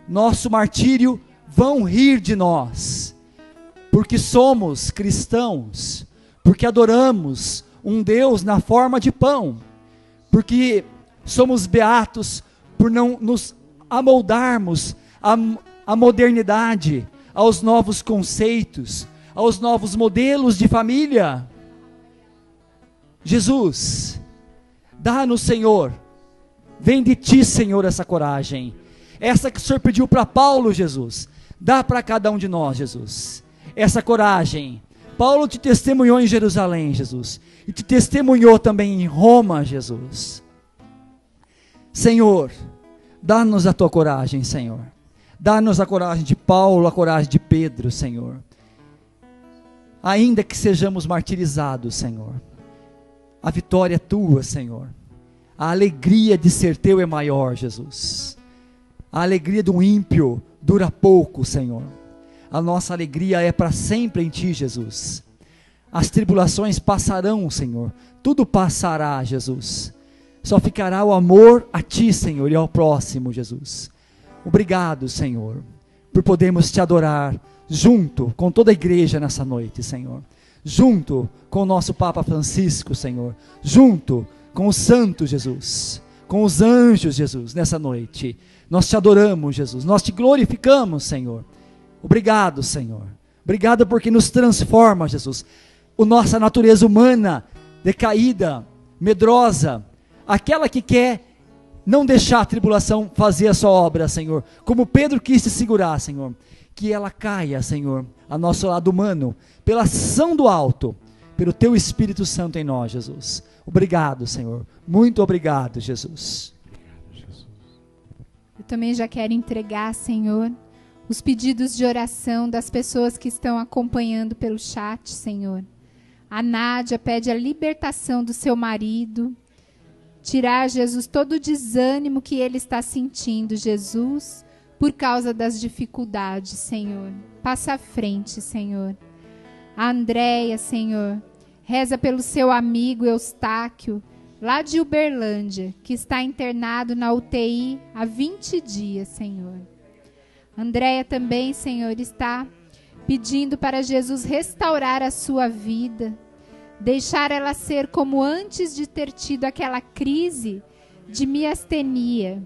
Nosso martírio vão rir de nós. Porque somos cristãos. porque adoramos um Deus na forma de pão, porque somos beatos por não nos amoldarmos à modernidade, aos novos conceitos, aos novos modelos de família. Jesus, dá-nos, Senhor, vem de Ti, Senhor, essa coragem, essa que o Senhor pediu para Paulo, Jesus, dá para cada um de nós, Jesus, essa coragem. Paulo te testemunhou em Jerusalém, Jesus, e te testemunhou também em Roma, Jesus. Senhor, dá-nos a Tua coragem, Senhor, dá-nos a coragem de Paulo, a coragem de Pedro, Senhor, ainda que sejamos martirizados, Senhor, a vitória é Tua, Senhor, a alegria de ser Teu é maior, Jesus, a alegria do ímpio dura pouco, Senhor, a nossa alegria é para sempre em Ti, Jesus. As tribulações passarão, Senhor, tudo passará, Jesus, só ficará o amor a Ti, Senhor, e ao próximo, Jesus. Obrigado, Senhor, por podermos Te adorar junto com toda a igreja nessa noite, Senhor, junto com o nosso Papa Francisco, Senhor, junto com os santos, Jesus, com os anjos, Jesus, nessa noite. Nós Te adoramos, Jesus, nós Te glorificamos, Senhor. Obrigado, Senhor, obrigado porque nos transforma, Jesus, a nossa natureza humana, decaída, medrosa, aquela que quer não deixar a tribulação fazer a sua obra, Senhor, como Pedro quis se segurar, Senhor, que ela caia, Senhor, a nosso lado humano, pela ação do alto, pelo Teu Espírito Santo em nós, Jesus. Obrigado, Senhor, muito obrigado, Jesus. Eu também já quero entregar, Senhor, os pedidos de oração das pessoas que estão acompanhando pelo chat, Senhor. A Nádia pede a libertação do seu marido, tirar, Jesus, todo o desânimo que ele está sentindo, Jesus, por causa das dificuldades, Senhor. Passa à frente, Senhor. A Andréia, Senhor, reza pelo seu amigo Eustáquio, lá de Uberlândia, que está internado na UTI há 20 dias, Senhor. Andréia também, Senhor, está pedindo para Jesus restaurar a sua vida, deixar ela ser como antes de ter tido aquela crise de miastenia.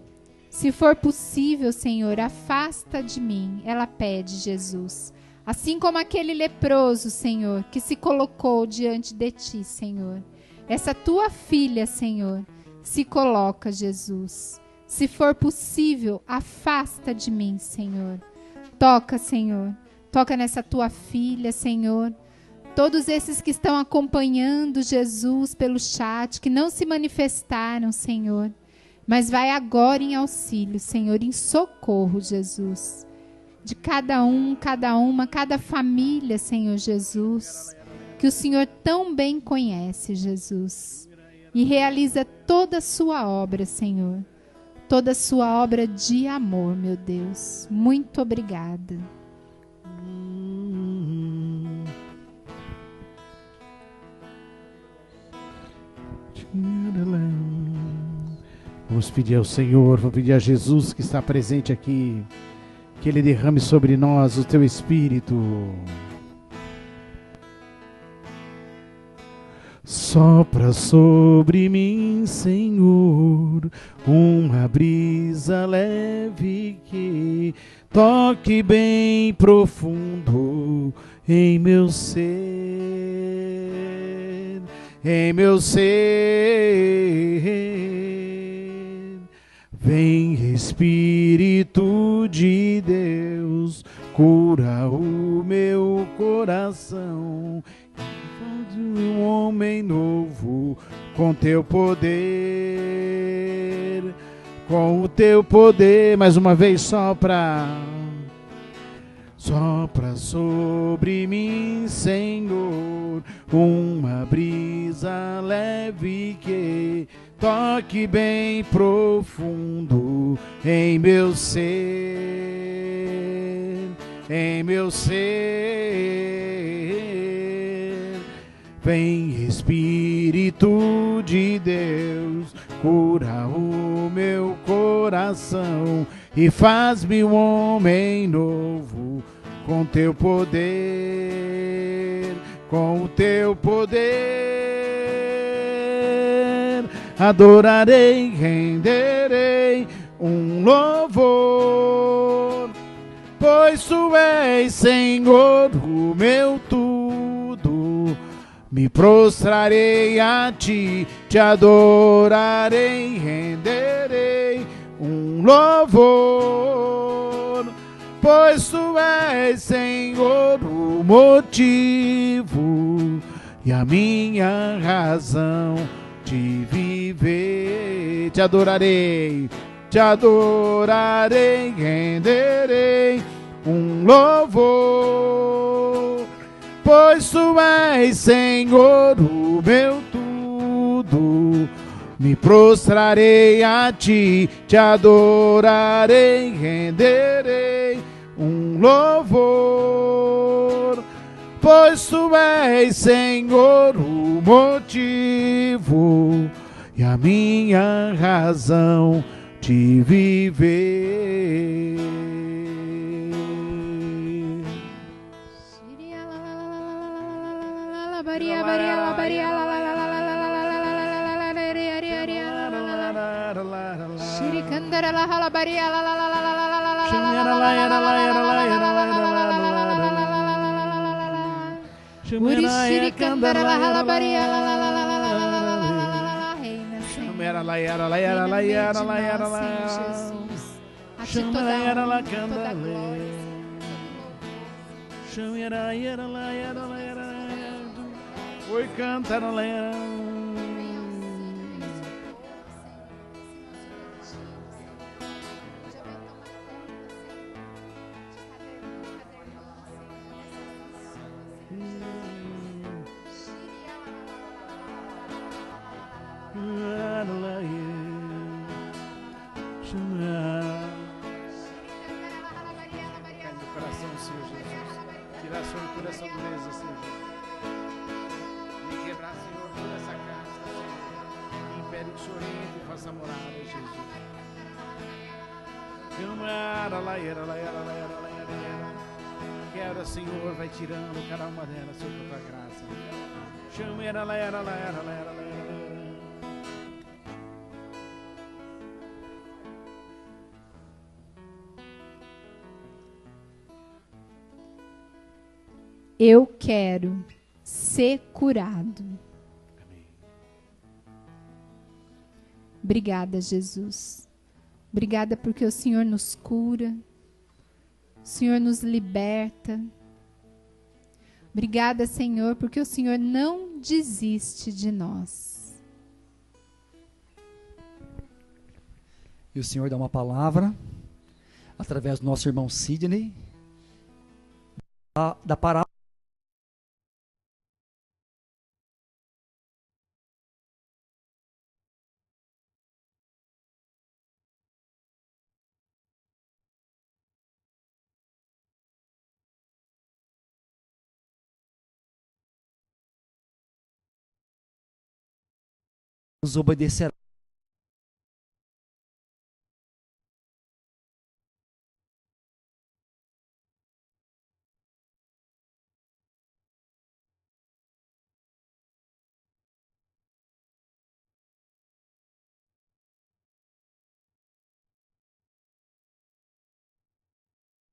Se for possível, Senhor, afasta de mim, ela pede, Jesus. Assim como aquele leproso, Senhor, que se colocou diante de Ti, Senhor. Essa Tua filha, Senhor, se coloca, Jesus. Se for possível, afasta de mim, Senhor. Toca, Senhor. Toca nessa Tua filha, Senhor. Todos esses que estão acompanhando Jesus pelo chat, que não se manifestaram, Senhor. Mas vai agora em auxílio, Senhor, em socorro, Jesus. De cada um, cada uma, cada família, Senhor Jesus. Que o Senhor tão bem conhece, Jesus. E realiza toda a sua obra, Senhor. Toda a sua obra de amor, meu Deus. Muito obrigada. Vamos pedir ao Senhor, vamos pedir a Jesus que está presente aqui, que Ele derrame sobre nós o Teu Espírito. Sopra sobre mim, Senhor, uma brisa leve que toque bem profundo em meu ser, em meu ser. Vem, Espírito de Deus, cura o meu coração. Um homem novo com Teu poder, com o Teu poder. Mais uma vez, sopra sobre mim, Senhor, uma brisa leve que toque bem profundo em meu ser, em meu ser. Vem, Espírito de Deus, cura o meu coração e faz-me um homem novo com Teu poder, com o teu poder. Adorarei, renderei um louvor, pois tu és, Senhor, o meu tudo. Me prostrarei a ti, te adorarei, renderei um louvor, pois tu és, Senhor, o motivo e a minha razão de viver. Te adorarei, renderei um louvor, pois tu és, Senhor, o meu tudo. Me prostrarei a ti, te adorarei, renderei um louvor, pois tu és, Senhor, o motivo e a minha razão de viver. Oi, canta, Tiração e curação do mesa, Senhor. Me quebrar, Senhor, toda essa casca, Senhor. Impede que o Senhor entre e faça morada, Jesus. Quebra, Senhor, vai tirando cada uma delas, Senhor, com a tua graça. Eu quero ser curado. Amém. Obrigada, Jesus. Obrigada porque o Senhor nos cura. O Senhor nos liberta. Obrigada, Senhor, porque o Senhor não desiste de nós. E o Senhor dá uma palavra através do nosso irmão Sidney da parábola. Nos obedecerá.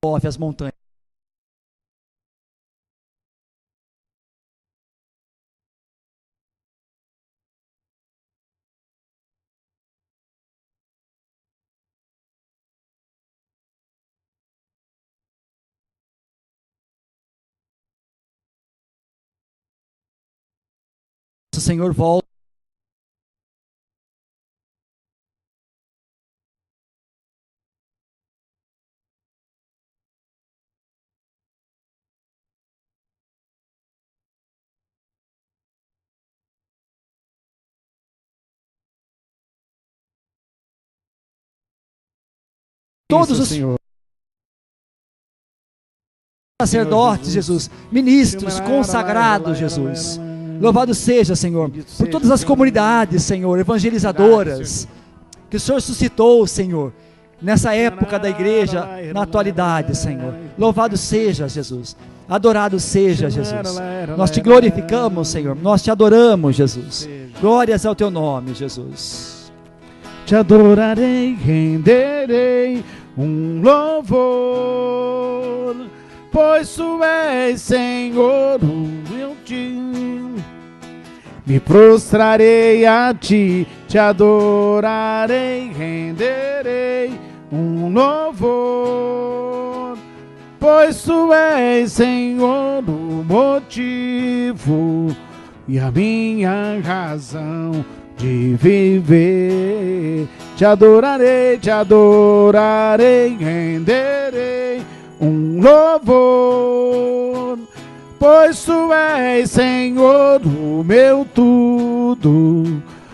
Move as montanhas. O Senhor volta. Todos os sacerdotes, Jesus, ministros, consagrados, Jesus. Louvado seja, Senhor, por todas as comunidades, Senhor, evangelizadoras, que o Senhor suscitou, Senhor, nessa época da igreja, na atualidade, Senhor. Louvado seja, Jesus. Adorado seja, Jesus. Nós te glorificamos, Senhor. Nós te adoramos, Jesus. Glórias ao teu nome, Jesus. Te adorarei, renderei um louvor, pois tu és, Senhor, o meu Deus. Me prostrarei a ti, te adorarei, renderei um louvor, pois tu és, Senhor, o motivo e a minha razão de viver. Te adorarei, renderei um louvor, pois tu és, Senhor, o meu tudo